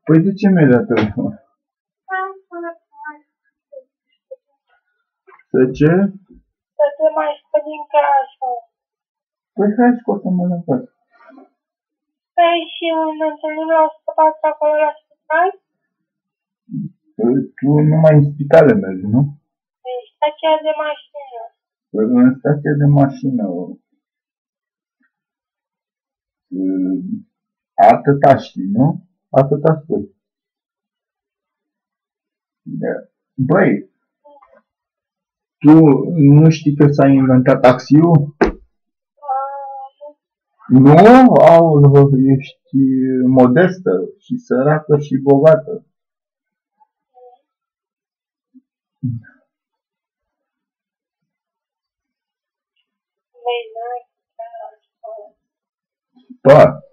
Păi de ce mi-ai dat telefon? Să ce? Să te mai scot din casă. Păi hai scoate-mă în casă. Păi și ne întâlnim la spătat acolo la spital? Tu numai în spitale mergi, nu? În stația de mașină. În stația de mașină. Atâta știi, nu? Atâta spui. Da. Băi, tu nu știi că s-a inventat taxiul? Nu? Aoleu, ești modestă și săracă și bogată. Băi, n-ai. Pa!